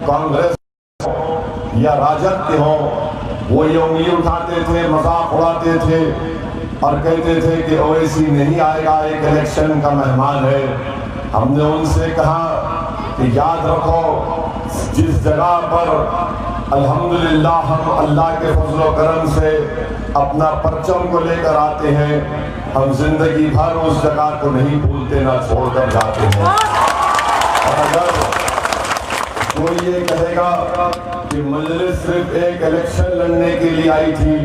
कांग्रेस या राजद के हों, वो ये उंगली उठाते थे, मजाक उड़ाते थे और कहते थे कि ओवैसी नहीं आएगा, एक इलेक्शन का मेहमान है। हमने उनसे कहा कि याद रखो, जिस जगह पर अल्हम्दुलिल्लाह हम अल्लाह के फजल व करम से अपना परचम को लेकर आते हैं, हम जिंदगी भर उस जगह को नहीं भूलते, ना छोड़कर जाते हैं। और अगर कोई ये कहेगा कि मजलिस सिर्फ एक इलेक्शन लड़ने के लिए आई थी,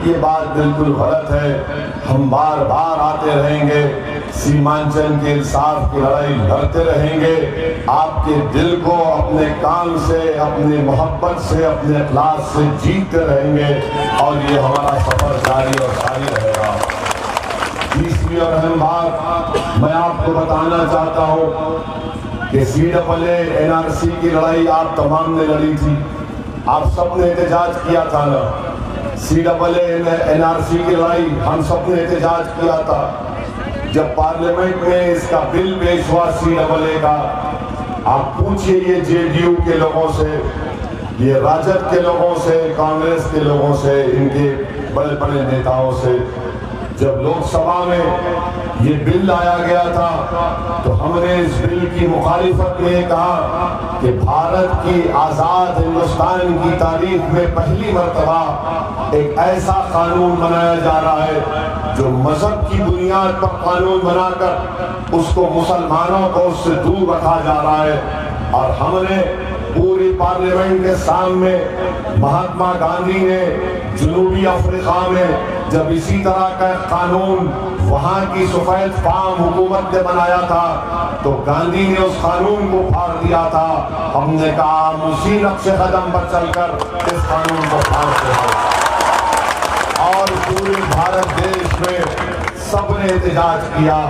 ये बात बिल्कुल गलत है। हम बार बार आते रहेंगे, सीमांचल के इंसाफ की लड़ाई लड़ते रहेंगे, आपके दिल को अपने काम से, अपनी मोहब्बत से, अपने इखलास से जीतते रहेंगे और ये हमारा सफर जारी और जारी रहेगा। 20वीं और अहम बात मैं आपको बताना चाहता हूँ कि CAA NRC की लड़ाई आप तमाम ने लड़ी थी, आप सबने एहतजाज किया था ना। CAA NRC की लड़ाई हम सबने एहतजाज किया था। जब पार्लियामेंट में इसका बिल पेश हुआ CAA का, आप पूछिए ये JDU के लोगों से, ये राजद के लोगों से, कांग्रेस के लोगों से, इनके बड़े बड़े नेताओं से, जब लोकसभा में ये बिल लाया गया था तो हमने इस बिल की मुखालिफत में कहा कि भारत की आज़ाद हिंदुस्तान की तारीख में पहली मर्तबा एक ऐसा कानून बनाया जा रहा है जो मजहब की बुनियाद पर कानून बनाकर उसको मुसलमानों को उससे दूर रखा जा रहा है। और हमने पूरी पार्लियामेंट के सामने महात्मा गांधी ने जनूबी अफ्रीका में जब इसी तरह का कानून वहां की सफेद फार्म हुकूमत ने बनाया था तो गांधी ने उस कानून को फाड़ दिया था। हमने कहा हम उसी नक्शे कदम पर चलकर इस कानून को फाड़ते हैं। और पूरे भारत देश में सबने एहतजाज किया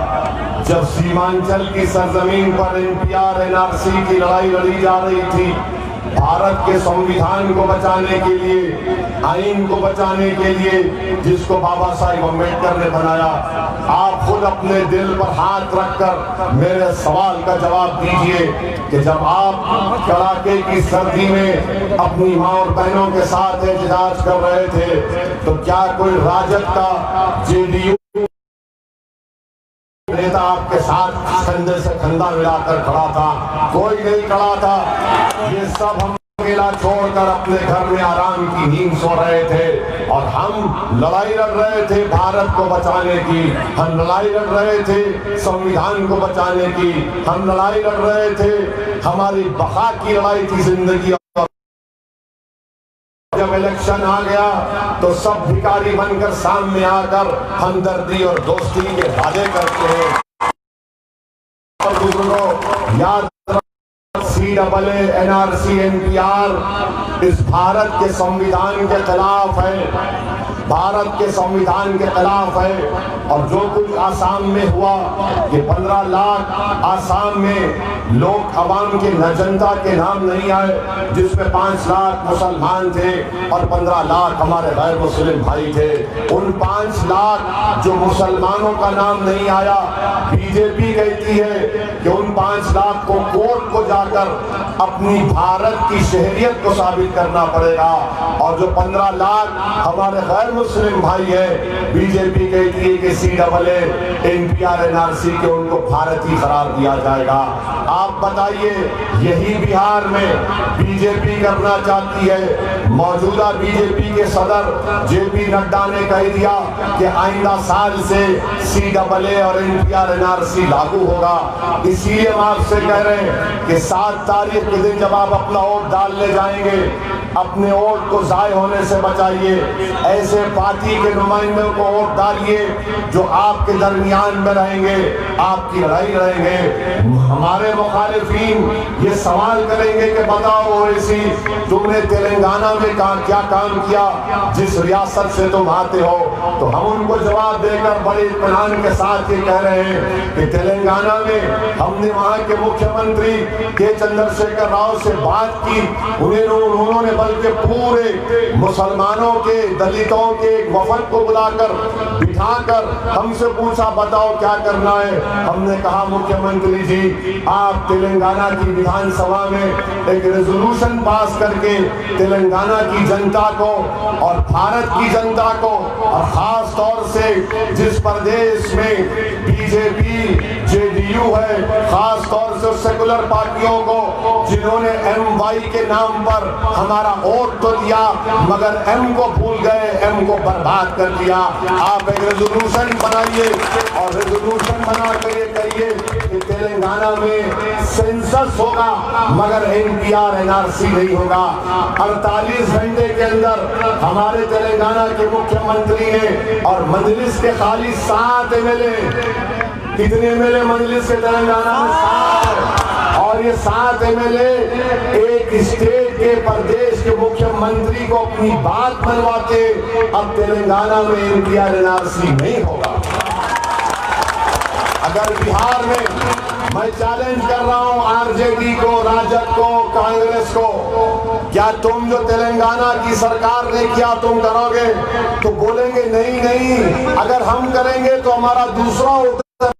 जब सीमांचल की सरजमीन पर NPR NRC की लड़ाई लड़ी जा रही थी। भारत के संविधान को बचाने के लिए, आइन को बचाने के लिए, जिसको बाबा साहिब अम्बेडकर ने बनाया। आप खुद अपने दिल पर हाथ रखकर मेरे सवाल का जवाब दीजिए कि जब आप कड़ाके की सर्दी में अपनी माँ और बहनों के साथ एहतजाज कर रहे थे तो क्या कोई राजद का JDU नेता आपके साथ कंधे से कंधा मिलाकर खड़ा था? कोई नहीं खड़ा था। ये सब हम अकेला छोड़कर अपने घर में आराम की नींद सो रहे थे और हम लड़ाई लड़ रहे थे भारत को बचाने की, हम लड़ाई लड़ रहे थे संविधान को बचाने की, हम लड़ाई लड़ रहे थे, हमारी बका की लड़ाई थी जिंदगी। जब इलेक्शन आ गया तो सब भिखारी बनकर सामने आकर हमदर्दी और दोस्ती के वादे करते हैं। और बुजुर्गों याद CAA NRC NPR इस भारत के संविधान के खिलाफ है, भारत के संविधान के खिलाफ है। और जो कुछ आसाम में हुआ, ये 15 लाख आसाम में लोग अवाम के जनता के नाम नहीं आए, जिसमें 5 लाख मुसलमान थे और 15 लाख हमारे गैर मुस्लिम भाई थे। उन 5 लाख जो मुसलमानों का नाम नहीं आया, बीजेपी कहती है कि उन 5 लाख को कोर्ट को जाकर अपनी भारत की शहरियत को साबित करना पड़ेगा। और जो 15 लाख हमारे गैर मुस्लिम भाई है, बीजेपी कहती है कि CAA NPR NRC के उनको भारतीय करार दिया जाएगा। आप बताइए, यही बिहार में बीजेपी करना चाहती है। मौजूदा बीजेपी के सदर JP नड्डा ने कह दिया कि आइंदा साल से CAA और NPR NRC लागू होगा। इसीलिए हम आपसे कह रहे हैं कि 7 तारीख के दिन जब आप अपना वोट डालने जाएंगे, अपने वोट को जाय होने से बचाइए। ऐसे पार्टी के नुमाइंदों को वोट डालिए जो आपके दरमियान में रहेंगे, आपकी लड़ाई रहेंगे। हमारे मुखालिफिन ये सवाल करेंगे कि बताओ ओवैसी, तुमने तेलंगाना में क्या काम किया जिस रियासत से तुम आते हो? तो हम उनको जवाब देकर बड़े इत्मीनान के साथ ये कह रहे हैं कि तेलंगाना में हमने वहां के मुख्यमंत्री के चंद्रशेखर राव से बात की, उन्होंने बल्कि पूरे मुसलमानों के, दलितों के एक वफद को बुलाकर बिठाकर हमसे पूछा, बताओ क्या करना है। हमने कहा, मुख्यमंत्री जी, आप तेलंगाना की विधानसभा में एक रेजोल्यूशन पास करके तेलंगाना की जनता को और भारत की जनता को, और खास तौर से जिस प्रदेश में बीजेपी जेडीयू है, खास तौर से सेकुलर पार्टियों को जिन्होंने MY के नाम पर हमारा वोट तो दिया मगर M को भूल गए, M को बर्बाद कर दिया। आप एक रेजोल्यूशन बनाइए और रेजोल्यूशन बनाकर ये कहिए कि तेलंगाना में सेंसस होगा मगर NPR NRC नहीं होगा। 48 घंटे के अंदर हमारे तेलंगाना के मुख्यमंत्री ने और मजलिस के खाली 7 MLA, कितने MLA मजलिस के तेलंगाना में? 7। और ये 7 MLA एक स्टेट के प्रदेश के मुख्यमंत्री को अपनी बात मनवाते। अब तेलंगाना में NPR NRC नहीं होगा। अगर बिहार में, मैं चैलेंज कर रहा हूं RJD को, राजद को, कांग्रेस को, क्या तुम जो तेलंगाना की सरकार ने किया तुम करोगे? तो बोलेंगे नहीं नहीं, अगर हम करेंगे तो हमारा दूसरा उत्तर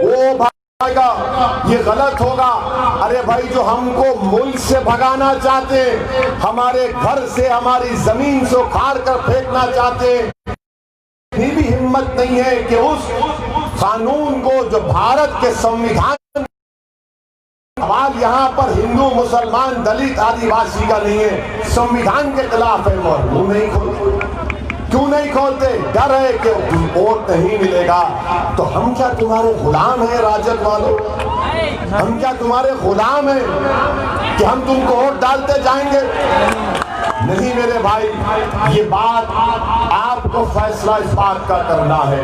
वो भागेगा, ये गलत होगा। अरे भाई, जो हमको मुल्क से भगाना चाहते, हमारे घर से, हमारी जमीन से उखाड़ कर फेंकना चाहते, इतनी भी हिम्मत नहीं है कि उस कानून को जो भारत के संविधान, सवाल यहाँ पर हिंदू, मुसलमान, दलित, आदिवासी का नहीं है, संविधान के खिलाफ है। वो नहीं खोलते, क्यों नहीं खोलते? डर है कि वोट नहीं मिलेगा। तो हम क्या तुम्हारे गुलाम हैं राजद वालों? हम क्या तुम्हारे गुलाम हैं कि हम तुमको वोट डालते जाएंगे? नहीं मेरे भाई, ये बात आपको फैसला इस बात का करना है।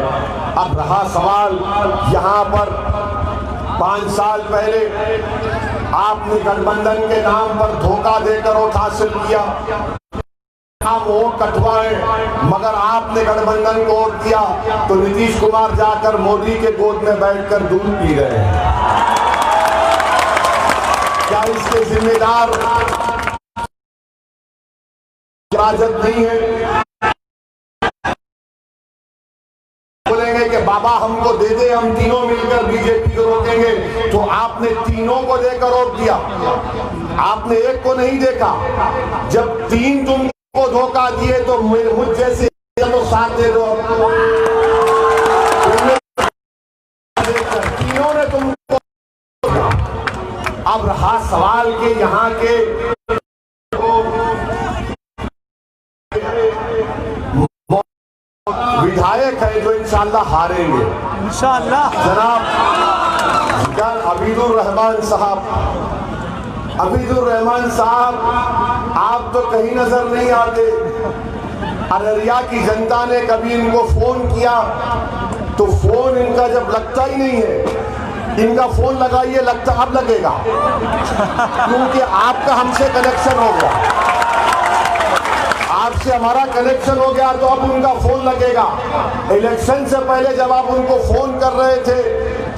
अब रहा सवाल यहाँ पर, 5 साल पहले आपने गठबंधन के नाम पर धोखा देकर वोट हासिल किया, हम वोट कटवाए, मगर आपने गठबंधन को वोट दिया तो नीतीश कुमार जाकर मोदी के गोद में बैठकर दूध पी रहे हैं। क्या इसके जिम्मेदार राजद नहीं है? बोलेंगे कि बाबा हमको दे दे, हम तीनों मिलकर बीजेपी को रोकेंगे। तो आपने तीनों को देकर रोक दिया, आपने एक को नहीं देखा। जब 3 तुमको धोखा दिए तो मुझ जैसे तो साथ दे दो। तीनों ने तुमको। अब रहा सवाल के यहाँ के विधायक है जो इंशाल्लाह हारेंगे, इंशाल्लाह। जनाब अबीदुर रहमान साहब, आप तो कहीं नजर नहीं आते। अररिया की जनता ने कभी इनको फोन किया तो फोन इनका जब लगता ही नहीं है। इनका फोन लगाइए, लगता अब लगेगा, क्योंकि आपका हमसे कनेक्शन हो गया, आपसे हमारा कनेक्शन हो गया, तो अब उनका फोन लगेगा। इलेक्शन से पहले जब आप उनको फोन कर रहे थे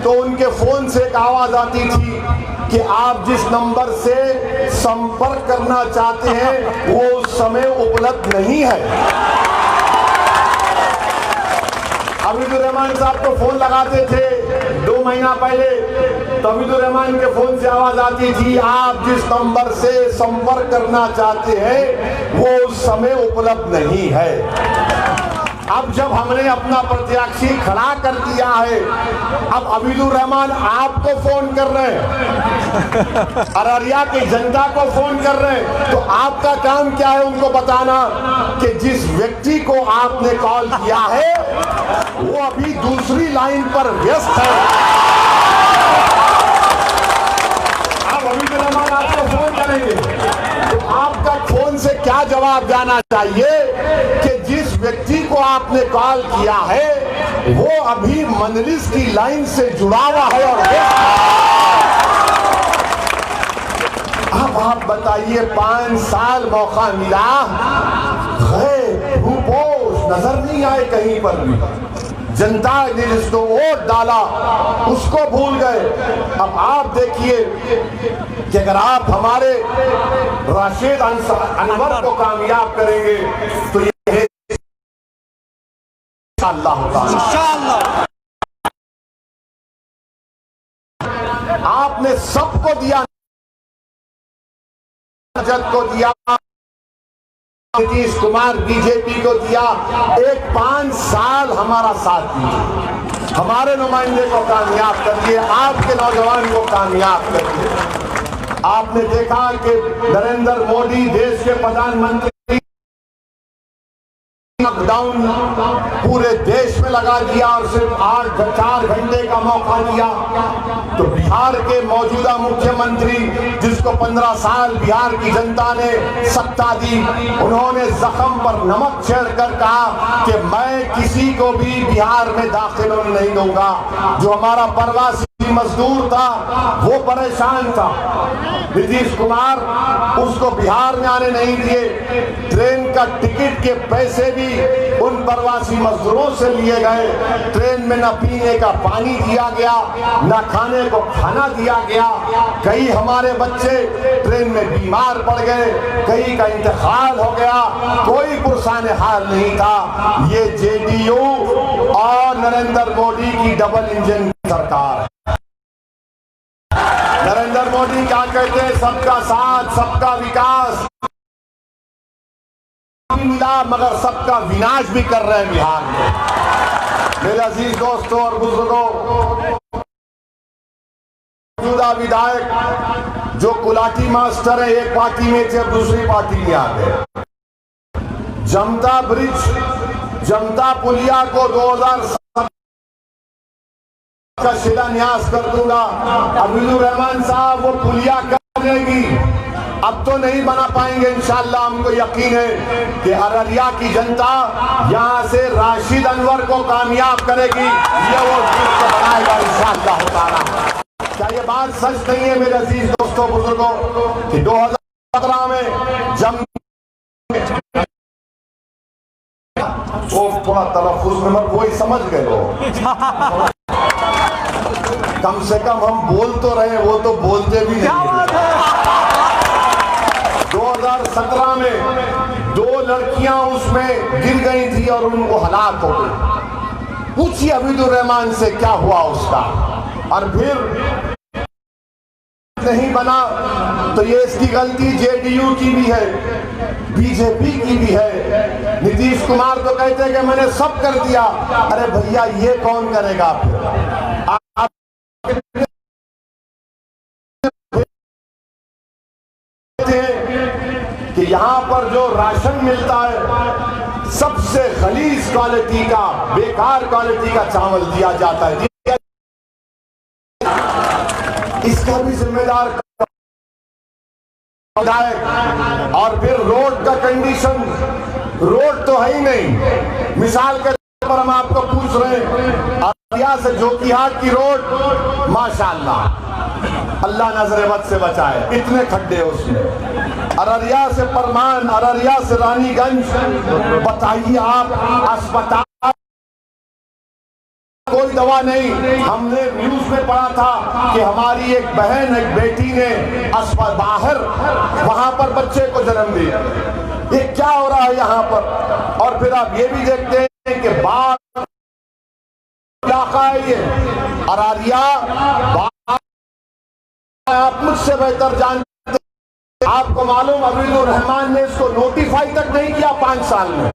तो उनके फोन से एक आवाज आती थी कि आप जिस नंबर से संपर्क करना चाहते हैं वो उस समय उपलब्ध नहीं है। अबीदुर रहमान साहब तो फोन लगाते थे 2 महीना पहले, तो अबीदुर रहमान के फोन से आवाज आती थी, आप जिस नंबर से संपर्क करना चाहते हैं वो उस समय उपलब्ध नहीं है। अब जब हमने अपना प्रत्याशी खड़ा कर दिया है, अब अबीदुर रहमान आपको फोन कर रहे हैं, अररिया की जनता को फोन कर रहे हैं, तो आपका काम क्या है उनको बताना कि जिस व्यक्ति को आपने कॉल किया है वो अभी दूसरी लाइन पर व्यस्त है। अब अबीदुर रहमान आपको फोन करेंगे तो आपका फोन से क्या जवाब जाना चाहिए कि जिस व्यक्ति को आपने कॉल किया है वो अभी मजलिस की लाइन से जुड़ा हुआ है। और अब आप बताइए, 5 साल मौका मिला, रूपोश नजर नहीं आए कहीं पर भी। जनता ने जिसको वोट डाला उसको भूल गए। अब आप देखिए कि अगर आप हमारे राशिद अनवर को कामयाब करेंगे तो ये इंशाअल्लाह आपने सबको दिया, राजद को दिया, नीतीश कुमार बीजेपी को दिया, एक 5 साल हमारा साथ दीजिए, हमारे नुमाइंदे को कामयाब करिए, आपके नौजवान को कामयाब करिए। आपने देखा कि नरेंद्र मोदी देश के प्रधानमंत्री लॉकडाउन पूरे देश में लगा दिया और सिर्फ 4 घंटे का मौका दिया, तो बिहार के मौजूदा मुख्यमंत्री जिसको 15 साल बिहार की जनता ने सत्ता दी, उन्होंने जख्म पर नमक छेड़कर कहा कि मैं किसी को भी बिहार में दाखिल होने नहीं दूंगा। जो हमारा प्रवासी मजदूर था वो परेशान था, नीतीश कुमार उसको बिहार में आने नहीं दिए, ट्रेन का टिकट के पैसे भी उन प्रवासी मजदूरों से लिए गए, ट्रेन में न पीने का पानी दिया गया, न खाने को खाना दिया गया, कई हमारे बच्चे ट्रेन में बीमार पड़ गए, कई का इंतकाल हो गया, कोई पुरसान हाल नहीं था। ये जेडीयू और नरेंद्र मोदी की डबल इंजन सरकार है। नरेंद्र मोदी क्या कहते हैं, सबका साथ सबका विकास मिला, मगर सबका विनाश भी कर रहे हैं बिहार में। मेरे अजीज दोस्तों और बुजुर्गों, मौजूदा विधायक जो कुलाटी मास्टर है, एक पार्टी में थे दूसरी पार्टी में आ गए। जमता ब्रिज, जमता पुलिया को 2007 का शिलान्यास कर दूंगा। अब्दुल रहमान साहब वो पुलिया कर देगी, अब तो नहीं बना पाएंगे इंशाअल्लाह। हमको यकीन है कि अररिया की जनता यहां से राशिद अनवर को कामयाब करेगी, ये वो बनाएगा इंशाअल्लाह ताला। क्या ये बात सच नहीं है मेरे अजीज दोस्तों बुजुर्गों कि 2017 में जम वो थोड़ा तलफ़ुज़ में मत वही समझ गए लोग, कम से कम हम बोल तो रहे, वो तो बोलते भी नहीं। 2017 में 2 लड़कियां उसमें गिर गई थी और उनको हलाक हो गई। पूछिए अब्दुल रहमान से क्या हुआ उसका, और फिर नहीं बना तो ये इसकी गलती जेडीयू की भी है, बीजेपी की भी है। नीतीश कुमार तो कहते हैं कि मैंने सब कर दिया, अरे भैया ये कौन करेगा फिर? कि यहाँ पर जो राशन मिलता है सबसे खलीज क्वालिटी का, बेकार क्वालिटी का चावल दिया जाता है, इसका भी जिम्मेदार। और फिर रोड का कंडीशन, रोड तो है ही नहीं। मिसाल के तौर पर हम आपको पूछ रहे हैं, अररिया से जोकीहाट की रोड माशाअल्लाह, अल्लाह नजर बद से बचाए, इतने खड्डे उसमें। अररिया से परमान, अररिया से रानीगंज, बताइए आप अस्पताल कोई दवा नहीं। हमने न्यूज में पढ़ा था कि हमारी एक बहन, एक बेटी ने बाहर वहां पर बच्चे को जन्म दिया। ये क्या हो रहा है यहाँ पर? और फिर आप ये भी देखते हैं कि बाढ़ इलाका है ये अररिया, आप मुझसे बेहतर जानते हैं। आपको मालूम अब्दुल रहमान ने इसको नोटिफाई तक नहीं किया 5 साल में।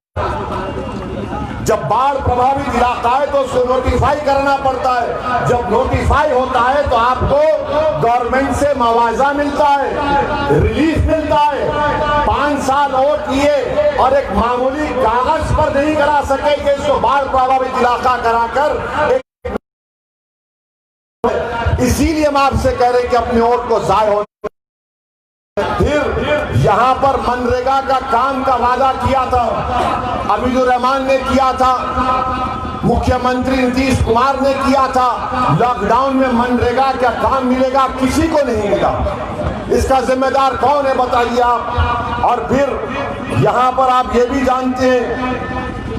जब बाढ़ प्रभावित इलाका है तो उसको नोटिफाई करना पड़ता है, जब नोटिफाई होता है तो आपको गवर्नमेंट से मुआवजा मिलता है, रिलीफ मिलता है। 5 साल वोट लिए और एक मामूली कागज पर नहीं करा सके कि इसको बाढ़ प्रभावित इलाका कराकर, इसीलिए हम आपसे कह रहे हैं कि अपने वोट को जाय हो। फिर यहाँ पर मनरेगा का काम का वादा किया था, अब्दुल रहमान ने किया था, मुख्यमंत्री नीतीश कुमार ने किया था। लॉकडाउन में मनरेगा का काम मिलेगा, किसी को नहीं मिला। इसका जिम्मेदार कौन है बताइए आप? और फिर यहाँ पर आप ये भी जानते हैं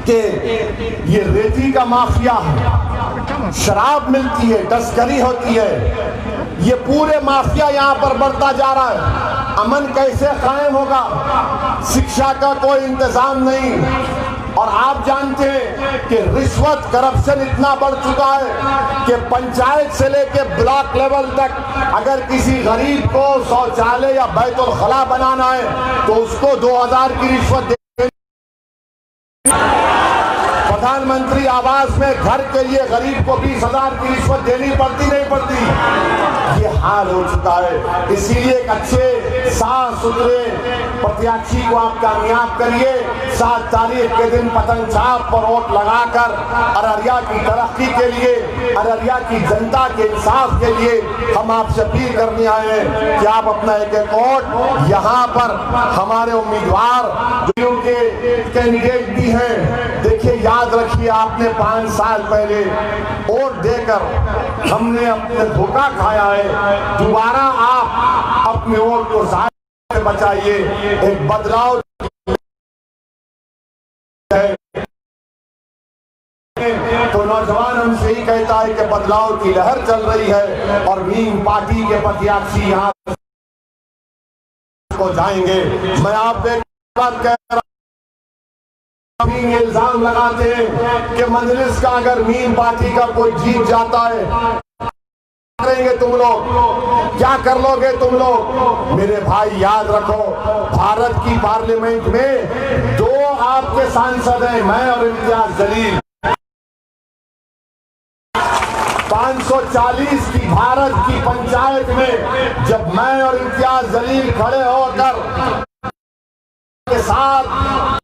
कि ये रेती का माफिया है, शराब मिलती है, तस्करी होती है, ये पूरे माफिया यहाँ पर बढ़ता जा रहा है। अमन कैसे कायम होगा? शिक्षा का कोई इंतजाम नहीं। और आप जानते हैं कि रिश्वत करप्शन इतना बढ़ चुका है कि पंचायत से लेके ब्लॉक लेवल तक अगर किसी गरीब को शौचालय या बैतुल खला बनाना है तो उसको 2000 की रिश्वत प्रधानमंत्री आवास में घर के लिए गरीब को 20,000 की रिश्वत देनी पड़ती नहीं पड़ती? ये हाल हो चुका है। इसीलिए एक अच्छे साफ सुथरे प्रत्याशी को आप कामयाब करिए। 7 तारीख के दिन पतंग छाप पर वोट लगाकर अररिया की तरक्की के लिए, अररिया की जनता के इंसाफ के लिए हम आपसे अपील करने आए हैं कि आप अपना एक एक वोट यहाँ पर हमारे उम्मीदवार जो के कैंडिडेट भी हैं। देखिए, याद रखिए, आपने 5 साल पहले वोट देकर हमने अपने धोखा खाया है। दोबारा आप अपने वोट को जाया से बचाइए। एक बदलाव है तो नौजवान हमसे ही कहता है कि बदलाव की लहर चल रही है और नीम पार्टी के प्रत्याशी यहाँ को जाएंगे। मैं आप एक बात कह रहा हूं, इल्जाम लगाते हैं कि मजलिस का अगर नीम पार्टी का कोई जीत जाता है करेंगे तुम लोग, क्या कर लोगे तुम लोग? मेरे भाई याद रखो, भारत की पार्लियामेंट में 2 आपके सांसद हैं, मैं और इम्तियाज जलील। 540 की भारत की पंचायत में जब मैं और इम्तियाज जलील खड़े होकर के साथ